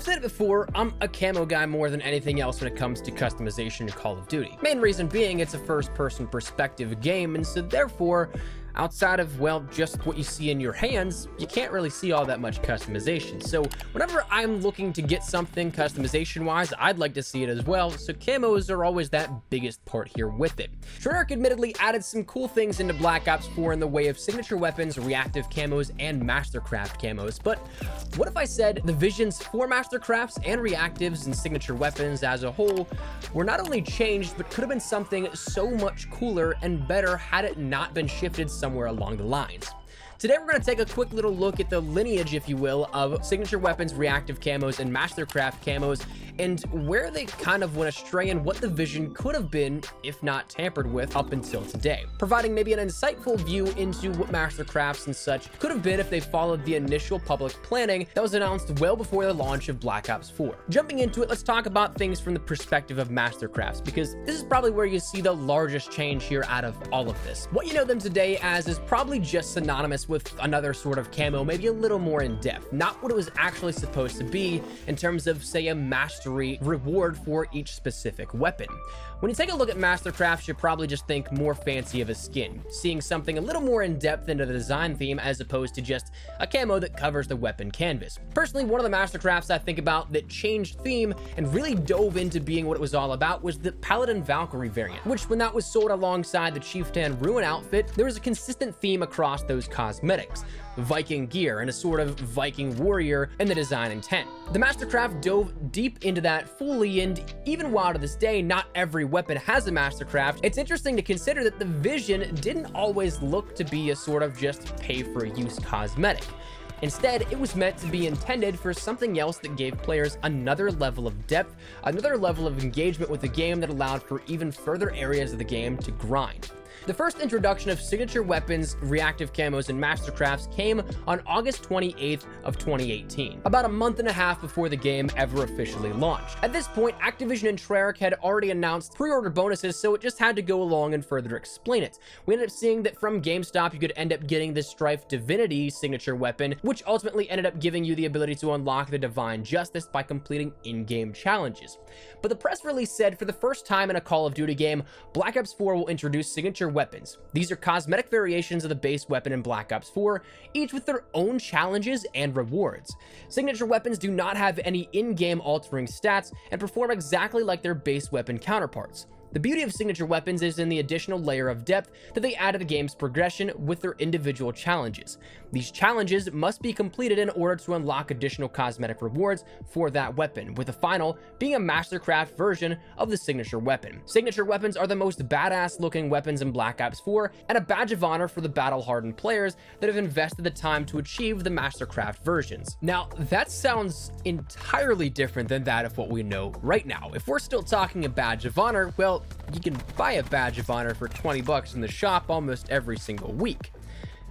said it before, I'm a camo guy more than anything else when it comes to customization in Call of Duty. Main reason being it's a first-person perspective game, and so therefore, outside of, well, just what you see in your hands, you can't really see all that much customization. So whenever I'm looking to get something customization-wise, I'd like to see it as well, so camos are always that biggest part here with it. Treyarch admittedly added some cool things into Black Ops 4 in the way of signature weapons, reactive camos, and Mastercraft camos, but what if I said the visions for Mastercrafts and reactives and signature weapons as a whole were not only changed, but could have been something so much cooler and better had it not been shifted somewhere along the lines. Today, we're going to take a quick little look at the lineage, if you will, of signature weapons, reactive camos, and Mastercraft camos, and where they kind of went astray and what the vision could have been, if not tampered with, up until today. Providing maybe an insightful view into what Mastercrafts and such could have been if they followed the initial public planning that was announced well before the launch of Black Ops 4. Jumping into it, let's talk about things from the perspective of Mastercrafts, because this is probably where you see the largest change here out of all of this. What you know them today as is probably just synonymous with another sort of camo, maybe a little more in depth, not what it was actually supposed to be in terms of, say, a mastery reward for each specific weapon. When you take a look at Mastercraft, you probably just think more fancy of a skin, seeing something a little more in depth into the design theme as opposed to just a camo that covers the weapon canvas. Personally, one of the Mastercrafts I think about that changed theme and really dove into being what it was all about was the Paladin Valkyrie variant, which when that was sold alongside the Chieftain Ruin outfit, there was a consistent theme across those cosmetics. Viking gear and a sort of Viking warrior in the design intent. The Mastercraft dove deep into that fully, and even while to this day not every weapon has a Mastercraft, it's interesting to consider that the vision didn't always look to be a sort of just pay-for-use cosmetic. Instead, it was meant to be intended for something else that gave players another level of depth, another level of engagement with the game that allowed for even further areas of the game to grind. The first introduction of signature weapons, reactive camos, and Mastercrafts came on August 28th of 2018, about a month and a half before the game ever officially launched. At this point, Activision and Treyarch had already announced pre-order bonuses, so it just had to go along and further explain it. We ended up seeing that from GameStop, you could end up getting the Strife Divinity signature weapon, which ultimately ended up giving you the ability to unlock the Divine Justice by completing in-game challenges. But the press release said for the first time in a Call of Duty game, Black Ops 4 will introduce signature weapons. These are cosmetic variations of the base weapon in Black Ops 4, each with their own challenges and rewards. Signature weapons do not have any in-game altering stats and perform exactly like their base weapon counterparts. The beauty of signature weapons is in the additional layer of depth that they add to the game's progression with their individual challenges. These challenges must be completed in order to unlock additional cosmetic rewards for that weapon, with the final being a Mastercraft version of the signature weapon. Signature weapons are the most badass looking weapons in Black Ops 4 and a badge of honor for the battle-hardened players that have invested the time to achieve the Mastercraft versions. Now, that sounds entirely different than that of what we know right now. If we're still talking a badge of honor, well, you can buy a badge of honor for 20 bucks in the shop almost every single week.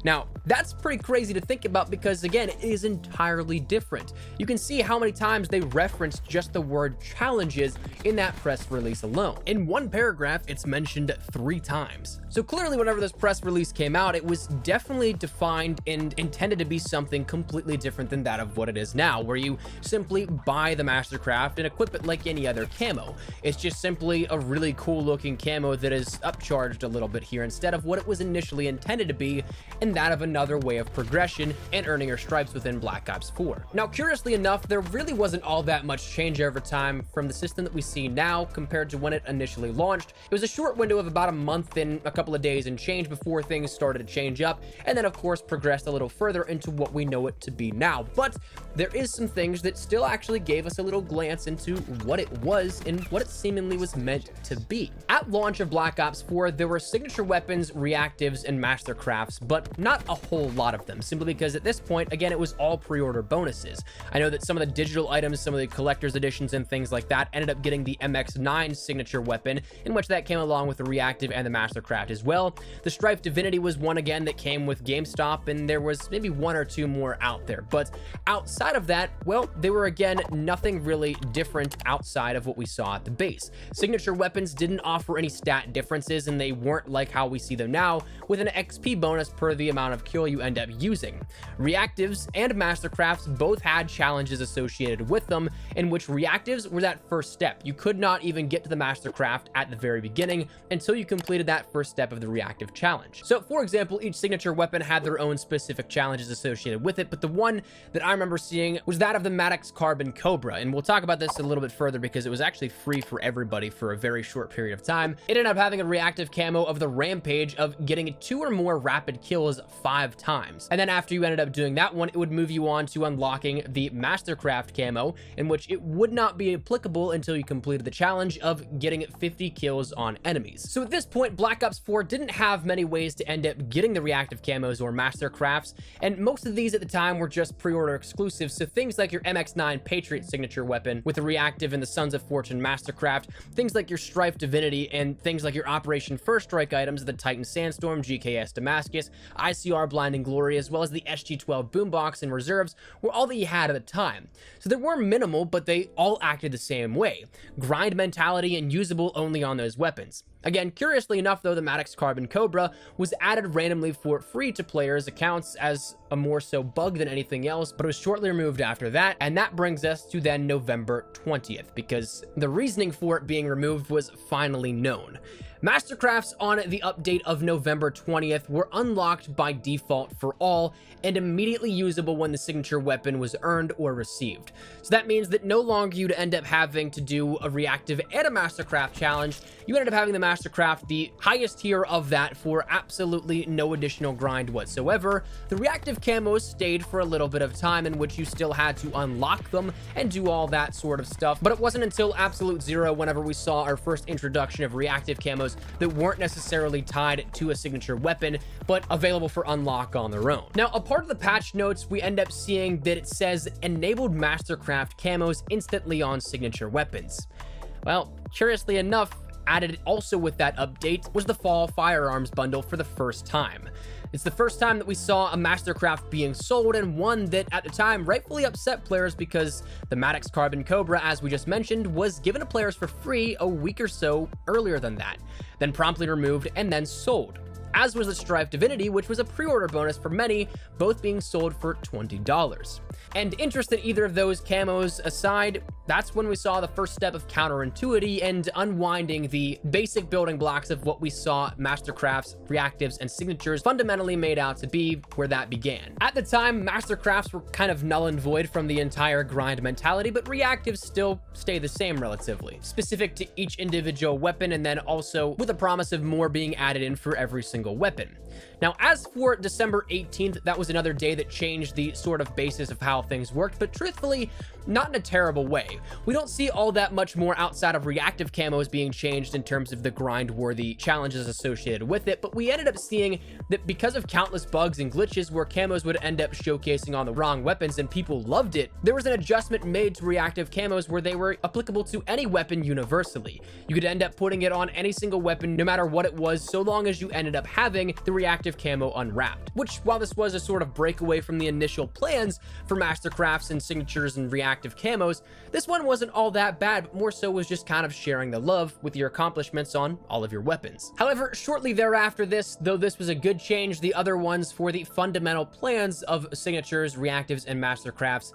Now, that's pretty crazy to think about because, again, it is entirely different. You can see how many times they referenced just the word challenges in that press release alone. In one paragraph, it's mentioned 3 times. So clearly, whenever this press release came out, it was definitely defined and intended to be something completely different than that of what it is now, where you simply buy the Mastercraft and equip it like any other camo. It's just simply a really cool looking camo that is upcharged a little bit here instead of what it was initially intended to be, and that of another way of progression and earning your stripes within Black Ops 4. Now, curiously enough, there really wasn't all that much change over time from the system that we see now compared to when it initially launched. It was a short window of about a month and a couple of days and change before things started to change up, and then of course progressed a little further into what we know it to be now. But there is some things that still actually gave us a little glance into what it was and what it seemingly was meant to be. At launch of Black Ops 4, there were signature weapons, reactives, and Mastercrafts, but not a whole lot of them, simply because at this point, again, it was all pre-order bonuses. I know that some of the digital items, some of the collector's editions and things like that ended up getting the MX9 signature weapon, in which that came along with the reactive and the Mastercraft as well. The Strife Divinity was one again that came with GameStop, and there was maybe 1 or 2 more out there. But outside of that, well, they were again nothing really different outside of what we saw at the base. Signature weapons didn't offer any stat differences, and they weren't like how we see them now, with an XP bonus per the amount of kill you end up using. Reactives and Mastercrafts both had challenges associated with them, in which reactives were that first step. You could not even get to the Mastercraft at the very beginning until you completed that first step of the reactive challenge. So for example, each signature weapon had their own specific challenges associated with it, but the one that I remember seeing was that of the Mastercraft Cobra, and we'll talk about this a little bit further because it was actually free for everybody for a very short period of time. It ended up having a reactive camo of the Rampage of getting 2 or more rapid kills 5 times. And then after you ended up doing that one, it would move you on to unlocking the Mastercraft camo, in which it would not be applicable until you completed the challenge of getting 50 kills on enemies. So at this point, Black Ops 4 didn't have many ways to end up getting the reactive camos or Mastercrafts, and most of these at the time were just pre-order exclusives, so things like your MX-9 Patriot signature weapon with the reactive and the Sons of Fortune Mastercraft, things like your Strife Divinity, and things like your Operation First Strike items, the Titan Sandstorm, GKS Damascus, ICR Blinding Glory, as well as the SG-12 Boombox and Reserves were all that you had at the time. So they were minimal, but they all acted the same way. Grind mentality and usable only on those weapons. Again, curiously enough though, the Mastercraft Cobra was added randomly for free to players' accounts as a more so bug than anything else, but it was shortly removed after that, and that brings us to then November 20th, because the reasoning for it being removed was finally known. Mastercrafts on the update of November 20th were unlocked by default for all and immediately usable when the signature weapon was earned or received. So that means that no longer you'd end up having to do a reactive and a Mastercraft challenge. You ended up having the Mastercraft, the highest tier of that, for absolutely no additional grind whatsoever. The reactive camos stayed for a little bit of time, in which you still had to unlock them and do all that sort of stuff, but it wasn't until Absolute Zero, whenever we saw our first introduction of reactive camos that weren't necessarily tied to a signature weapon, but available for unlock on their own. Now, a part of the patch notes, we end up seeing that it says enabled Mastercraft camos instantly on signature weapons. Well, curiously enough, added also with that update was the Fall Firearms bundle for the first time. It's the first time that we saw a Mastercraft being sold, and one that at the time rightfully upset players because the Mastercraft Cobra, as we just mentioned, was given to players for free a week or so earlier than that, then promptly removed and then sold. As was the Strife Divinity, which was a pre-order bonus for many, both being sold for $20. And interest in either of those camos aside, that's when we saw the first step of counterintuity and unwinding the basic building blocks of what we saw Mastercrafts, reactives, and signatures fundamentally made out to be, where that began. At the time, Mastercrafts were kind of null and void from the entire grind mentality, but reactives still stay the same relatively, specific to each individual weapon, and then also with a promise of more being added in for every single weapon. Now, as for December 18th, that was another day that changed the sort of basis of how things worked, but truthfully, not in a terrible way. We don't see all that much more outside of reactive camos being changed in terms of the grind-worthy challenges associated with it, but we ended up seeing that because of countless bugs and glitches where camos would end up showcasing on the wrong weapons and people loved it, there was an adjustment made to reactive camos where they were applicable to any weapon universally. You could end up putting it on any single weapon, no matter what it was, so long as you ended up having the reactive camo unwrapped. Which, while this was a sort of breakaway from the initial plans for Mastercrafts and signatures and reactive camos, this one wasn't all that bad, but more so was just kind of sharing the love with your accomplishments on all of your weapons. However, shortly thereafter this, though this was a good change, the other ones for the fundamental plans of signatures, reactives, and Mastercrafts,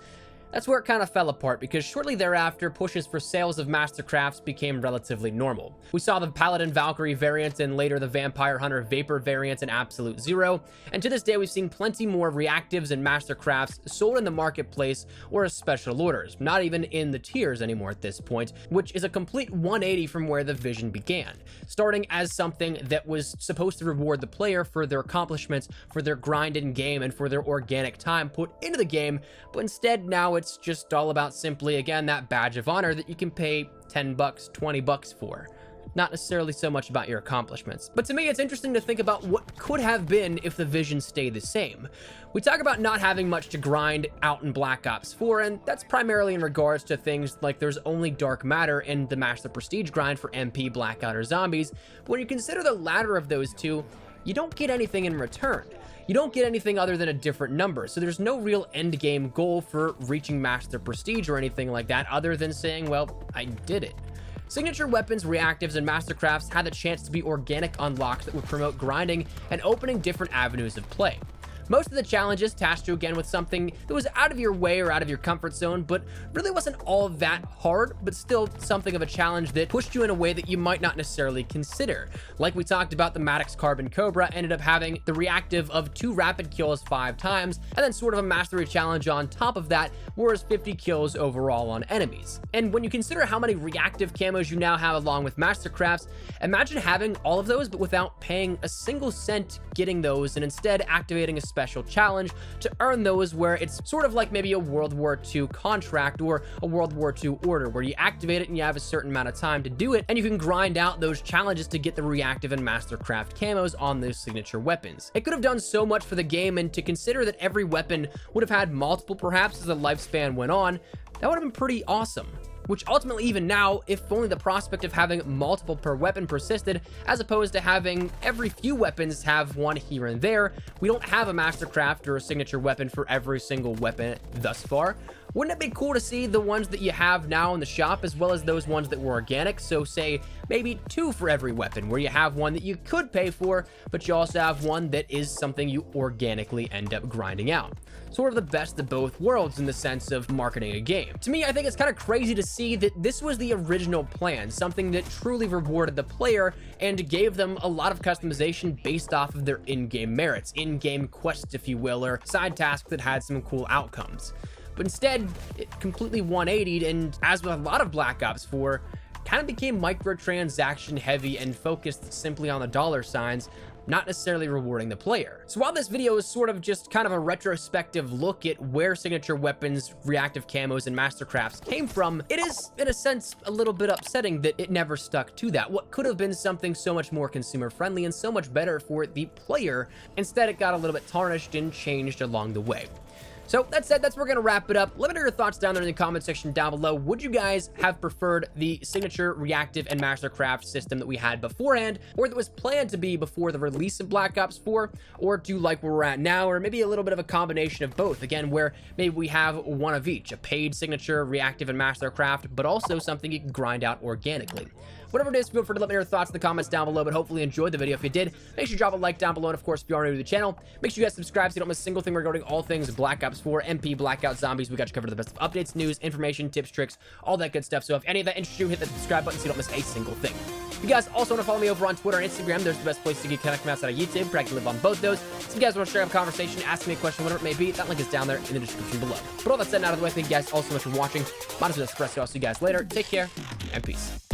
that's where it kind of fell apart, because shortly thereafter, pushes for sales of Mastercrafts became relatively normal. We saw the Paladin Valkyrie variant and later the Vampire Hunter Vapor variant in Absolute Zero, and to this day we've seen plenty more reactives and Mastercrafts sold in the marketplace or as special orders, not even in the tiers anymore at this point, which is a complete 180 from where the vision began, starting as something that was supposed to reward the player for their accomplishments, for their grind in game, and for their organic time put into the game, but instead now it's just all about simply, again, that badge of honor that you can pay $10, $20 for. Not necessarily so much about your accomplishments. But to me, it's interesting to think about what could have been if the vision stayed the same. We talk about not having much to grind out in Black Ops 4, and that's primarily in regards to things like there's only dark matter in the Master Prestige grind for MP, Blackout, or Zombies. But when you consider the latter of those two, you don't get anything in return. You don't get anything other than a different number, so there's no real end game goal for reaching Master Prestige or anything like that other than saying, well, I did it. Signature weapons, reactives, and Mastercrafts had the chance to be organic unlocks that would promote grinding and opening different avenues of play. Most of the challenges tasked you again with something that was out of your way or out of your comfort zone, but really wasn't all that hard, but still something of a challenge that pushed you in a way that you might not necessarily consider. Like we talked about, the Maddox Carbon Cobra ended up having the reactive of 2 rapid kills 5 times, and then sort of a mastery challenge on top of that, whereas 50 kills overall on enemies. And when you consider how many reactive camos you now have along with Mastercrafts, imagine having all of those but without paying a single cent getting those, and instead activating a special challenge to earn those, where it's sort of like maybe a World War II contract or a World War II order, where you activate it and you have a certain amount of time to do it, and you can grind out those challenges to get the reactive and Mastercraft camos on those signature weapons. It could have done so much for the game, and to consider that every weapon would have had multiple perhaps as the lifespan went on, that would have been pretty awesome. Which ultimately, even now, if only the prospect of having multiple per weapon persisted, as opposed to having every few weapons have one here and there, we don't have a Mastercraft or a signature weapon for every single weapon thus far. Wouldn't it be cool to see the ones that you have now in the shop as well as those ones that were organic? So say maybe 2 for every weapon, where you have one that you could pay for, but you also have one that is something you organically end up grinding out. Sort of the best of both worlds in the sense of marketing a game. To me, I think it's kind of crazy to see that this was the original plan, something that truly rewarded the player and gave them a lot of customization based off of their in-game merits, in-game quests, if you will, or side tasks that had some cool outcomes. But instead, it completely 180'd, and as with a lot of Black Ops 4, kind of became microtransaction heavy and focused simply on the dollar signs, not necessarily rewarding the player. So while this video is sort of just kind of a retrospective look at where signature weapons, reactive camos, and Mastercrafts came from, it is, in a sense, a little bit upsetting that it never stuck to that. What could have been something so much more consumer friendly and so much better for the player, instead it got a little bit tarnished and changed along the way. So that said, that's where we're going to wrap it up. Let me know your thoughts down there in the comment section down below. Would you guys have preferred the signature, reactive, and Mastercraft system that we had beforehand, or that was planned to be before the release of Black Ops 4? Or do you like where we're at now, or maybe a little bit of a combination of both? Again, where maybe we have one of each, a paid signature, reactive, and Mastercraft, but also something you can grind out organically. Whatever it is, feel free to let me know your thoughts in the comments down below, but hopefully you enjoyed the video. If you did, make sure you drop a like down below, and of course, if you are new to the channel, make sure you guys subscribe so you don't miss a single thing regarding all things Black Ops 4, MP, Blackout, Zombies. We got you covered the best of updates, news, information, tips, tricks, all that good stuff. So if any of that interests you, hit that subscribe button so you don't miss a single thing. If you guys also want to follow me over on Twitter and Instagram, there's the best place to get connected from outside of YouTube. I can live on both those. So if you guys want to share a conversation, ask me a question, whatever it may be, that link is down there in the description below. But all that said and out of the way, thank you guys all so much for watching. Monetized Espresso. I'll see you guys later. Take care and peace.